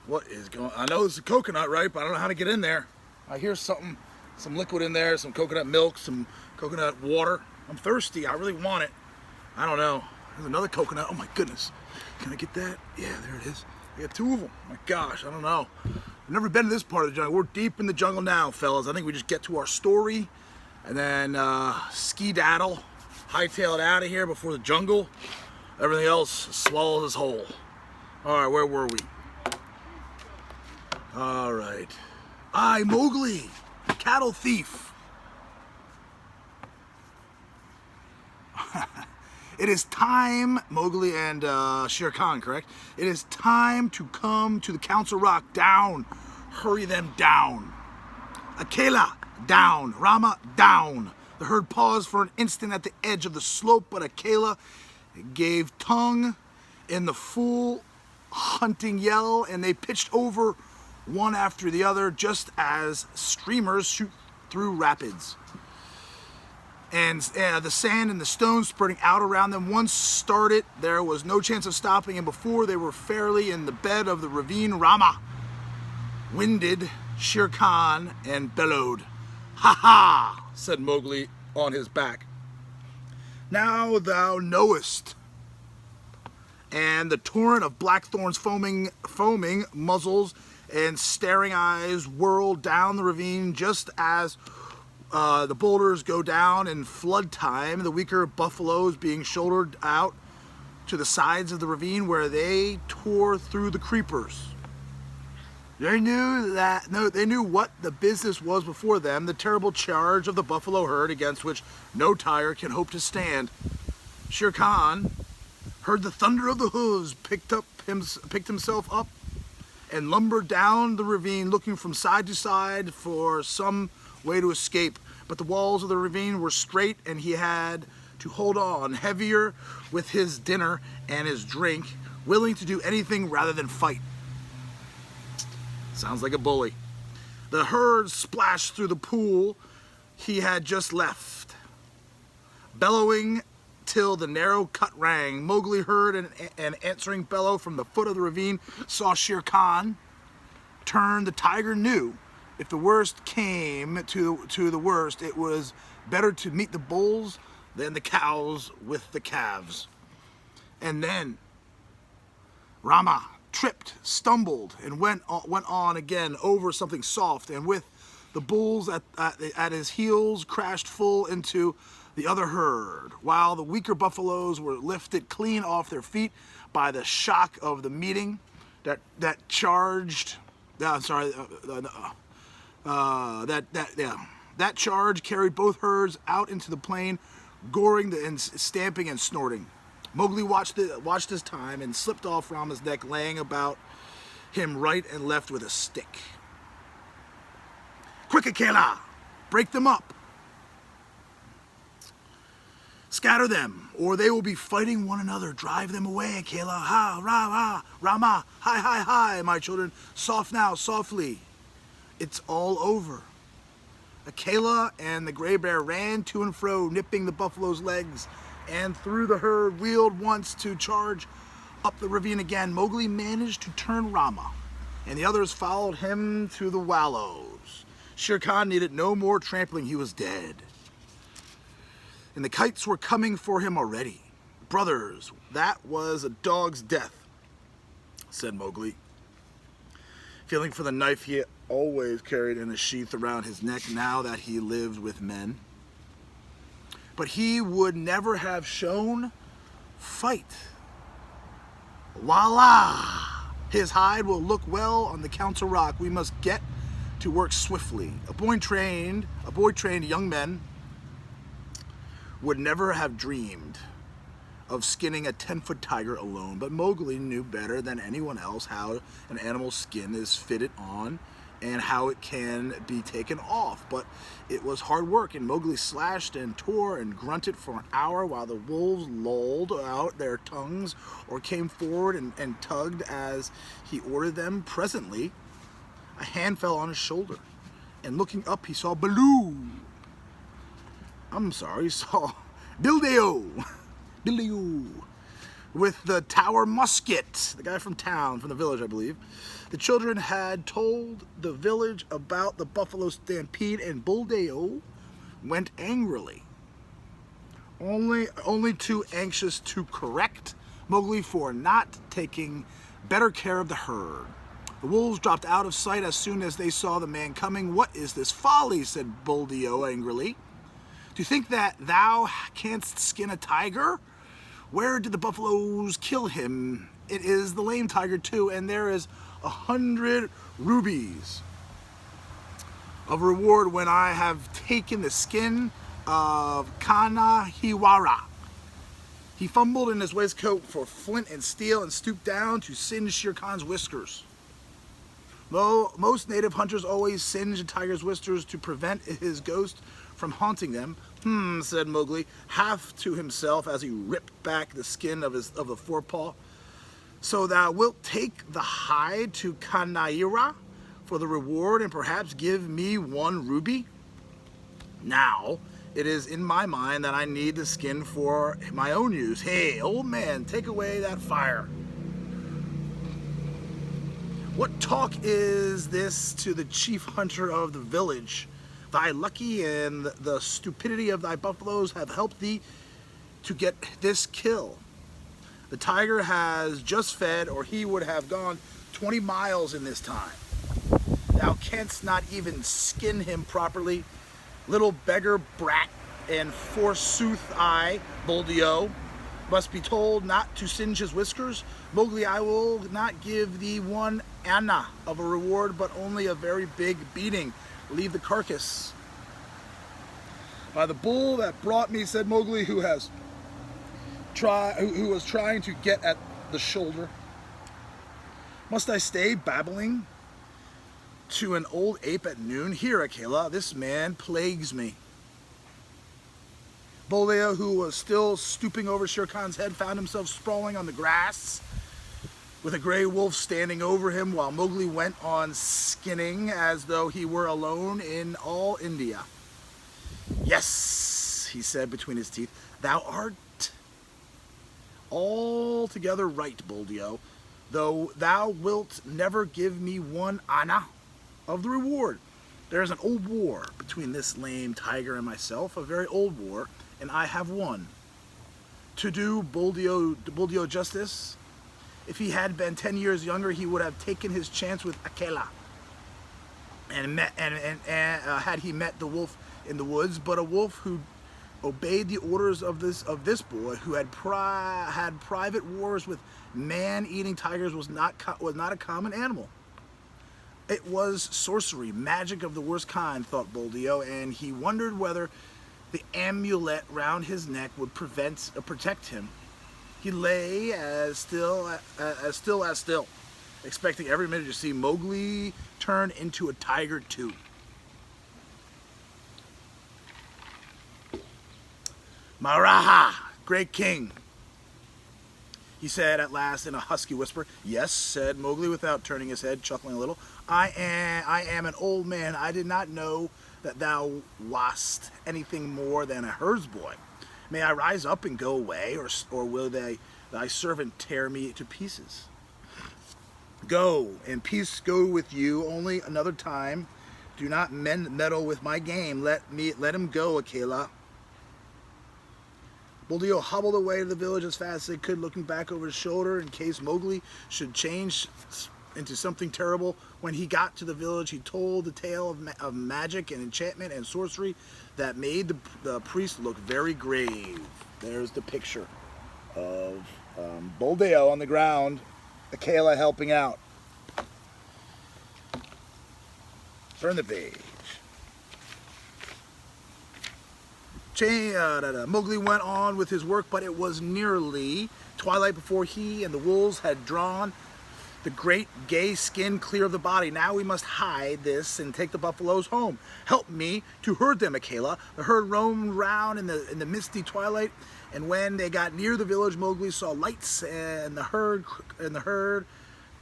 What is going on? I know it's a coconut, right? But I don't know how to get in there. I hear something, some liquid in there, some coconut milk, some coconut water. I'm thirsty. I really want it. I don't know. There's another coconut. Oh my goodness. Can I get that? Yeah, there it is. I got two of them. My gosh, I don't know. I've never been to this part of the jungle. We're deep in the jungle now, fellas. I think we just get to our story and then ski-daddle, hightail it out of here before the jungle. Everything else swallows us whole. All right, where were we? All right. Mowgli, cattle thief. It is time, Mowgli and Shere Khan, correct? It is time to come to the Council Rock. Down. Hurry them down. Akela, down. Rama, down. The herd paused for an instant at the edge of the slope, but Akela gave tongue in the full hunting yell, and they pitched over one after the other, just as streamers shoot through rapids. And the sand and the stones spreading out around them. Once started, there was no chance of stopping, and before they were fairly in the bed of the ravine, Rama winded Shere Khan and bellowed. "Ha ha!" said Mowgli on his back. "Now thou knowest." And the torrent of blackthorns foaming muzzles and staring eyes whirled down the ravine just as the boulders go down in flood time, the weaker buffaloes being shouldered out to the sides of the ravine where they tore through the creepers. They knew what the business was before them, the terrible charge of the buffalo herd against which no tiger can hope to stand. Shere Khan heard the thunder of the hooves, picked himself up, and lumbered down the ravine, looking from side to side for some way to escape. But the walls of the ravine were straight, and he had to hold on, heavier with his dinner and his drink, willing to do anything rather than fight. Sounds like a bully. The herd splashed through the pool he had just left, bellowing till the narrow cut rang. Mowgli heard an answering bellow from the foot of the ravine, saw Shere Khan turn. The tiger knew if the worst came to the worst, it was better to meet the bulls than the cows with the calves. And then Rama tripped, stumbled, and went on again over something soft, and with the bulls at his heels, crashed full into the other herd, while the weaker buffaloes were lifted clean off their feet by the shock of the meeting that charged. That charge carried both herds out into the plain, goring and stamping and snorting. Mowgli watched his time and slipped off Rama's neck, laying about him right and left with a stick. "Quick, Akela! Break them up! Scatter them, or they will be fighting one another. Drive them away, Akela! Ha, Rama, Rama! Hi, hi, hi, my children! Soft now, softly! It's all over." Akela and the gray bear ran to and fro, nipping the buffalo's legs, and through the herd wheeled once to charge up the ravine again. Mowgli managed to turn Rama, and the others followed him to the wallows. Shere Khan needed no more trampling. He was dead. And the kites were coming for him already. "Brothers, that was a dog's death," said Mowgli, feeling for the knife he always carried in a sheath around his neck now that he lived with men. "But he would never have shown fight. Voila! His hide will look well on the Council Rock. We must get to work swiftly. A boy trained young men would never have dreamed of skinning a 10-foot tiger alone, but Mowgli knew better than anyone else how an animal's skin is fitted on and how it can be taken off. But it was hard work, and Mowgli slashed and tore and grunted for an hour while the wolves lolled out their tongues or came forward and tugged as he ordered them. Presently, a hand fell on his shoulder, and looking up, he saw Baloo. He saw Bildeo. with the Tower musket, the guy from town, from the village, I believe. The children had told the village about the buffalo stampede, and Buldeo went angrily, only too anxious to correct Mowgli for not taking better care of the herd. The wolves dropped out of sight as soon as they saw the man coming. "What is this folly?" said Buldeo angrily. "Do you think that thou canst skin a tiger? Where did the buffaloes kill him? It is the lame tiger too, and there is 100 rubies of reward when I have taken the skin of Kanahiwara." He fumbled in his waistcoat for flint and steel and stooped down to singe Shere Khan's whiskers. Though most native hunters always singe a tiger's whiskers to prevent his ghost from haunting them, said Mowgli, half to himself as he ripped back the skin of the forepaw. "So thou wilt take the hide to Kanahiwara for the reward and perhaps give me 1 ruby? Now, it is in my mind that I need the skin for my own use. Hey, old man, take away that fire. What talk is this to the chief hunter of the village? Thy lucky and the stupidity of thy buffaloes have helped thee to get this kill. The tiger has just fed, or he would have gone 20 miles in this time. Thou canst not even skin him properly, little beggar brat, and forsooth I, Buldeo, must be told not to singe his whiskers. Mowgli, I will not give thee 1 anna of a reward, but only a very big beating. Leave the carcass." "By the bull that brought me," said Mowgli, who was trying to get at the shoulder, "must I stay babbling to an old ape at noon? Here, Akela, this man plagues me." Buldeo, who was still stooping over Shere Khan's head, found himself sprawling on the grass with a gray wolf standing over him, while Mowgli went on skinning as though he were alone in all India. "Yes," he said between his teeth, "thou art altogether right, Buldeo, though thou wilt never give me 1 anna of the reward. There is an old war between this lame tiger and myself, a very old war, and I have won. To do Buldeo justice, if he had been 10 years younger, he would have taken his chance with Akela, and had he met the wolf in the woods. But a wolf who obeyed the orders of this boy, who had private wars with man-eating tigers, was not a common animal. It was sorcery, magic of the worst kind," thought Buldeo, and he wondered whether the amulet round his neck would protect him. He lay as still, expecting every minute to see Mowgli turn into a tiger too. "Maraha, great king," he said at last in a husky whisper. "Yes," said Mowgli without turning his head, chuckling a little. I am an old man. I did not know that thou wast anything more than a herdsboy. May I rise up and go away, or will thy servant tear me to pieces?" "Go, and peace go with you. Only another time. Do not meddle with my game. Let him go, Akela." Buldeo hobbled away to the village as fast as they could, looking back over his shoulder in case Mowgli should change into something terrible. When he got to the village, he told the tale of magic and enchantment and sorcery that made the priest look very grave. There's the picture of Buldeo on the ground, Akela helping out. Turn the page. Mowgli went on with his work, but it was nearly twilight before he and the wolves had drawn the great gay skin clear of the body. "Now we must hide this and take the buffaloes home. Help me to herd them, Akela." The herd roamed round in the misty twilight, and when they got near the village, Mowgli saw lights and heard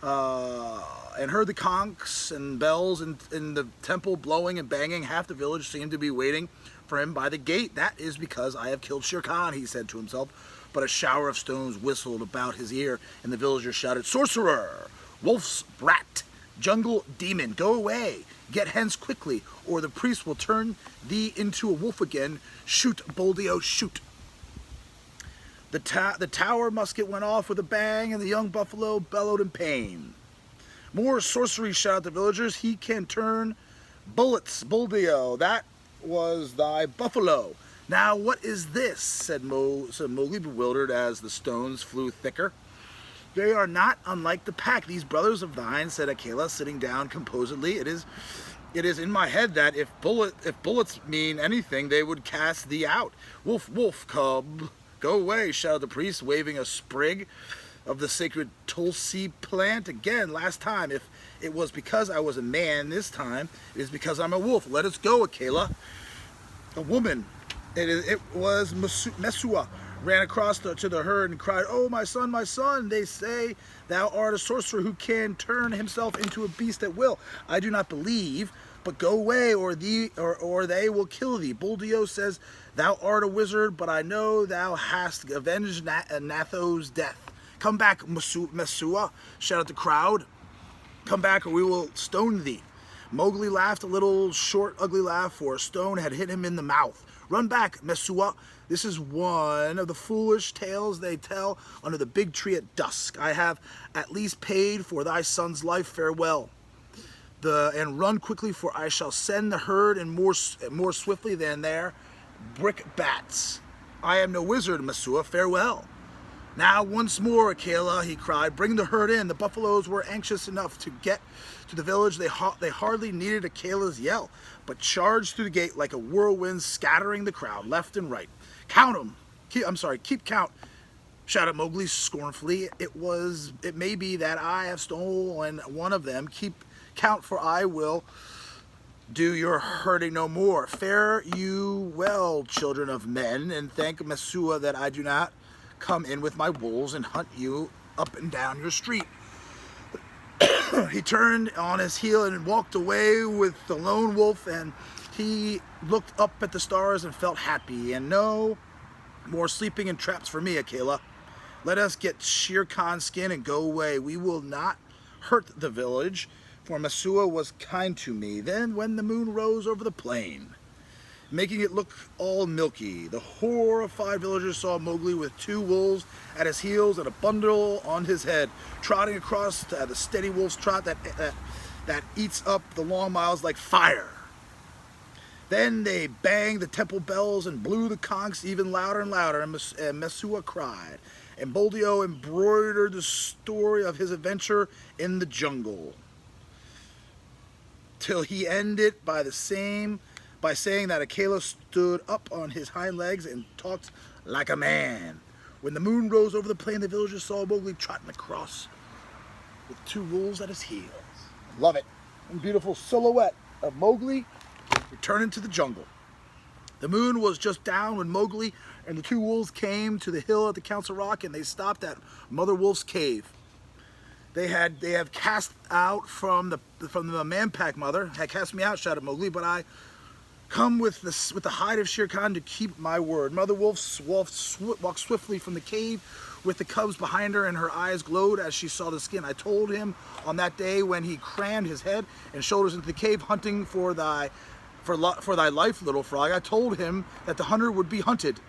the conchs and bells in the temple blowing and banging. Half the village seemed to be waiting for him by the gate. "That is because I have killed Shere Khan," he said to himself. but a shower of stones whistled about his ear, and the villagers shouted, "Sorcerer! Wolf's brat! Jungle demon! Go away! Get hence quickly, or the priest will turn thee into a wolf again. Shoot, Buldeo, shoot!" The tower musket went off with a bang, and the young buffalo bellowed in pain. "More sorcery," shouted the villagers. "He can turn bullets, Buldeo. That was thy buffalo." "Now what is this?" said Mowgli, bewildered as the stones flew thicker. "They are not unlike the pack, these brothers of thine," said Akela, sitting down composedly. It is in my head that if bullets mean anything, they would cast thee out." "Wolf, wolf, cub, go away," shouted the priest, waving a sprig of the sacred tulsi plant. "Again, last time, if it was because I was a man, this time it is because I'm a wolf. Let us go, Akela." A woman, it was Mesua, ran across to the herd and cried, "Oh, my son, they say thou art a sorcerer who can turn himself into a beast at will. I do not believe, but go away, or they will kill thee. Buldeo says thou art a wizard, but I know thou hast avenged Natho's death. Come back, Mesua," shouted the crowd. "Come back, or we will stone thee." Mowgli laughed a little short, ugly laugh, for a stone had hit him in the mouth. "Run back, Mesua. This is one of the foolish tales they tell under the big tree at dusk. I have at least paid for thy son's life. Farewell. And run quickly, for I shall send the herd and more swiftly than their brickbats. I am no wizard, Mesua. Farewell." "Now once more, Akela," he cried. "Bring the herd in." The buffaloes were anxious enough to get to the village. They hardly needed Akela's yell, but charged through the gate like a whirlwind, scattering the crowd left and right. "Count 'em! Keep count!" shouted Mowgli scornfully. It may be that I have stolen one of them. Keep count, for I will do your herding no more. Fare you well, children of men, and thank Mesua that I do not come in with my wolves and hunt you up and down your street." He turned on his heel and walked away with the lone wolf, and he looked up at the stars and felt happy. "And no more sleeping in traps for me, Akela. Let us get Shere Khan's skin and go away. We will not hurt the village, for Mesua was kind to me." Then when the moon rose over the plain, making it look all milky, the horrified villagers saw Mowgli with 2 wolves at his heels and a bundle on his head, trotting across at a steady wolf's trot that eats up the long miles like fire. Then they banged the temple bells and blew the conchs even louder and louder, and Mesua cried, and Buldeo embroidered the story of his adventure in the jungle, till he ended by saying that Akela stood up on his hind legs and talked like a man. When the moon rose over the plain, the villagers saw Mowgli trotting across with 2 wolves at his heels. Love it. And beautiful silhouette of Mowgli returning to the jungle. The moon was just down when Mowgli and the 2 wolves came to the hill at the Council Rock, and they stopped at Mother Wolf's cave. They have cast out from the man pack. Mother had cast me out, shouted Mowgli, but I come with the hide of Shere Khan to keep my word. Mother Wolf walked swiftly from the cave with the cubs behind her, and her eyes glowed as she saw the skin. I told him on that day when he crammed his head and shoulders into the cave, hunting for thy life, little frog. I told him that the hunter would be hunted.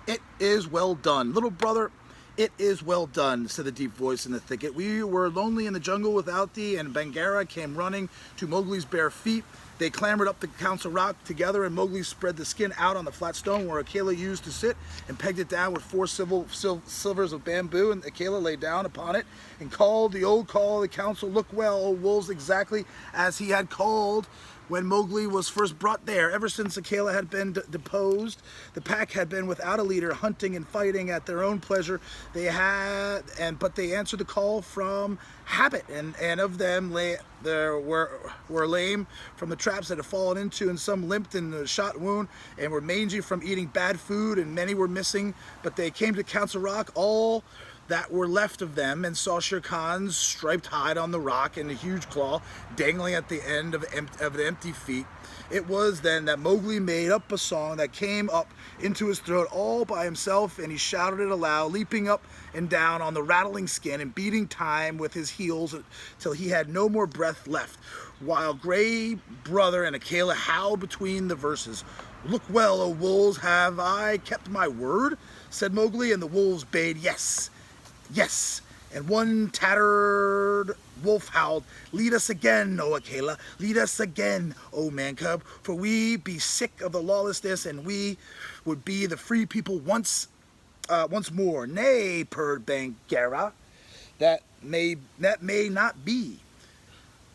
It is well done, little brother. It is well done, said the deep voice in the thicket. We were lonely in the jungle without thee, and Bagheera came running to Mowgli's bare feet. They clambered up the Council Rock together, and Mowgli spread the skin out on the flat stone where Akela used to sit and pegged it down with 4 silvers of bamboo, and Akela lay down upon it and called the old call of the council. Look well, O wolves, exactly as he had called when Mowgli was first brought there. Ever since Akela had been deposed, the pack had been without a leader, hunting and fighting at their own pleasure. But they answered the call from habit, and of them were lame from the traps that had fallen into, and some limped in the shot wound, and were mangy from eating bad food, and many were missing. But they came to Council Rock, all that were left of them, and saw Shere Khan's striped hide on the rock and a huge claw dangling at the end of the empty feet, it was then that Mowgli made up a song that came up into his throat all by himself, and he shouted it aloud, leaping up and down on the rattling skin and beating time with his heels till he had no more breath left, while Gray Brother and Akela howled between the verses. "Look well, O wolves, have I kept my word?" said Mowgli, and the wolves bayed, "Yes, yes." And one tattered wolf howled, "Lead us again, O Akela, lead us again, O Man Cub, for we be sick of the lawlessness, and we would be the free people once more." "Nay," purred Bagheera, that may not be.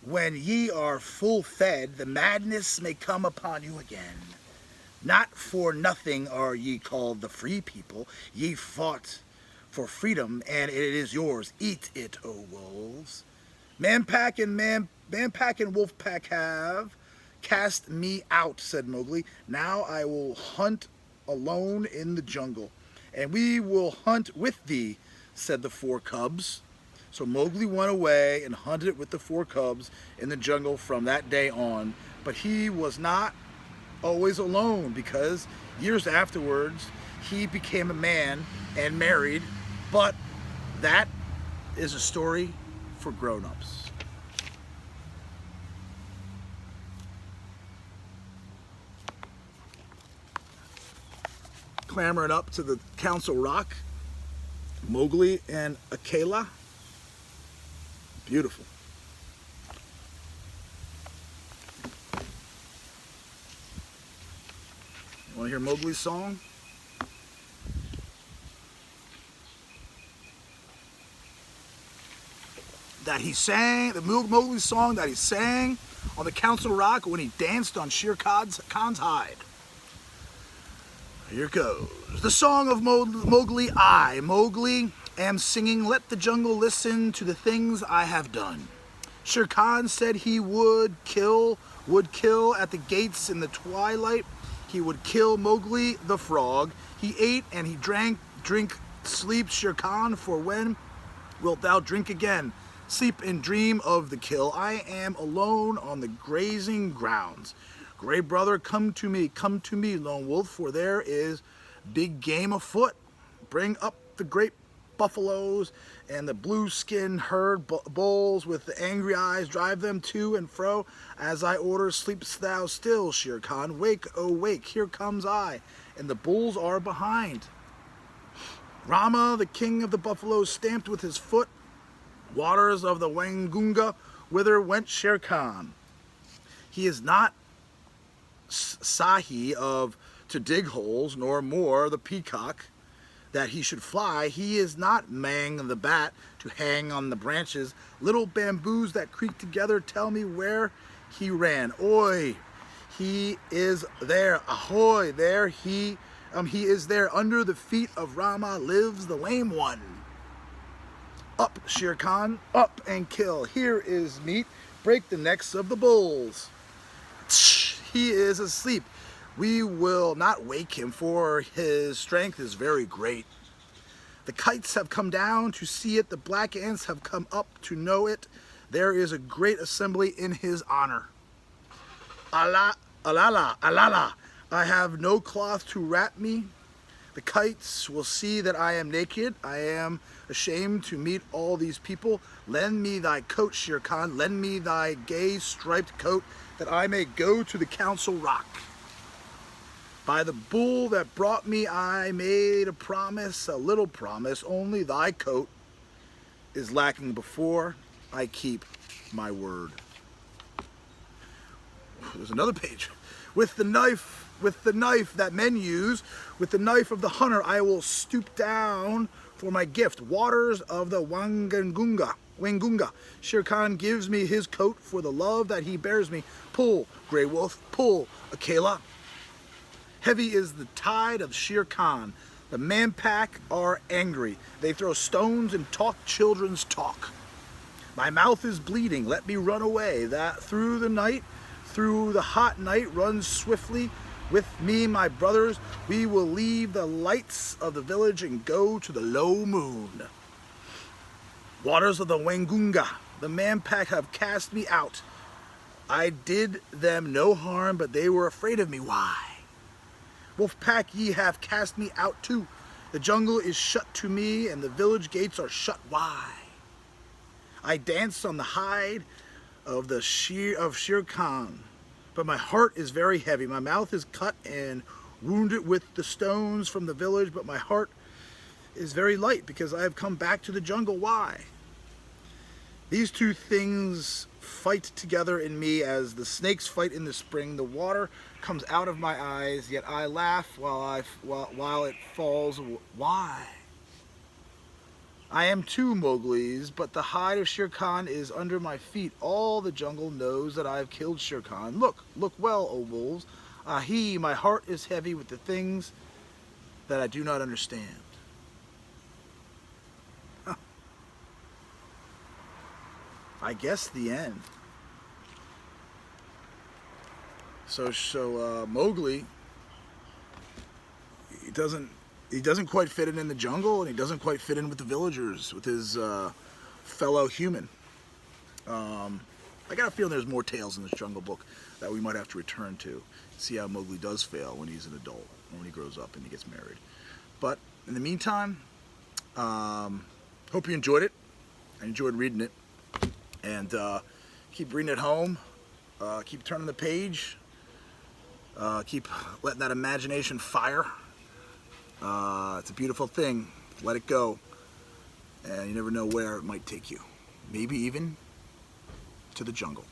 When ye are full fed, the madness may come upon you again. Not for nothing are ye called the free people. Ye fought for freedom, and it is yours. Eat it, O wolves. Man-pack and wolf-pack have cast me out," said Mowgli. "Now I will hunt alone in the jungle." "And we will hunt with thee," said the 4 cubs. So Mowgli went away and hunted with the 4 cubs in the jungle from that day on. But he was not always alone, because years afterwards he became a man and married. But that is a story for grown-ups. Clambering up to the Council Rock, Mowgli and Akela. Beautiful. Want to hear Mowgli's song? That he sang, the Mowgli's song that he sang on the Council Rock when he danced on Shere Khan's hide. Here goes. The song of Mowgli. I, Mowgli, am singing. Let the jungle listen to the things I have done. Shere Khan said he would kill at the gates in the twilight. He would kill Mowgli the frog. He ate and he drank, sleep, Shere Khan, for when wilt thou drink again? Sleep and dream of the kill. I am alone on the grazing grounds. Gray Brother, come to me, Lone Wolf, for there is big game afoot. Bring up the great buffaloes and the blue-skinned herd bulls with the angry eyes. Drive them to and fro as I order. Sleepst thou still, Shere Khan? Wake, oh wake, here comes I, and the bulls are behind. Rama, the king of the buffaloes, stamped with his foot. Waters of the Waingunga, whither went Shere Khan? He is not Sahi to dig holes, nor more the peacock that he should fly. He is not Mang the bat to hang on the branches. Little bamboos that creak together tell me where he ran. Oi, he is there. Ahoy, there he is there. Under the feet of Rama lives the lame one. Up, Shere Khan, up and kill. Here is meat. Break the necks of the bulls. He is asleep. We will not wake him, for his strength is very great. The kites have come down to see it. The black ants have come up to know it. There is a great assembly in his honor. Allah, alala, alala. I have no cloth to wrap me. The kites will see that I am naked. I am ashamed to meet all these people. Lend me thy coat, Shere Khan. Lend me thy gay striped coat, that I may go to the Council Rock. By the bull that brought me, I made a promise, a little promise. Only thy coat is lacking before I keep my word. There's another page. With the knife that men use, with the knife of the hunter, I will stoop down for my gift. Waters of the Waingunga. Shere Khan gives me his coat for the love that he bears me. Pull, Grey Wolf, pull, Akela. Heavy is the tide of Shere Khan. The man-pack are angry. They throw stones and talk children's talk. My mouth is bleeding. Let me run away. That through the hot night, run swiftly with me, my brothers. We will leave the lights of the village and go to the low moon. Waters of the Wangunga, the Man Pack have cast me out. I did them no harm, but they were afraid of me. Why? Wolf Pack, ye have cast me out too. The jungle is shut to me, and the village gates are shut. Why? I danced on the hide of Shere Khan, but my heart is very heavy. My mouth is cut and wounded with the stones from the village, but my heart is very light because I have come back to the jungle. Why? These two things fight together in me as the snakes fight in the spring. The water comes out of my eyes, yet I laugh while it falls. Why? I am too Mowgli's, but the hide of Shere Khan is under my feet. All the jungle knows that I have killed Shere Khan. Look well, O wolves. Ahi, my heart is heavy with the things that I do not understand. Huh. I guess the end. So Mowgli, he doesn't quite fit in the jungle, and he doesn't quite fit in with the villagers, with his fellow human. I got a feeling there's more tales in this Jungle Book that we might have to return to, see how Mowgli does fail when he's an adult, or when he grows up and he gets married. But in the meantime, hope you enjoyed it. I enjoyed reading it, and keep reading at home. Keep turning the page. Keep letting that imagination fire. It's a beautiful thing. Let it go, and you never know where it might take you. Maybe even to the jungle.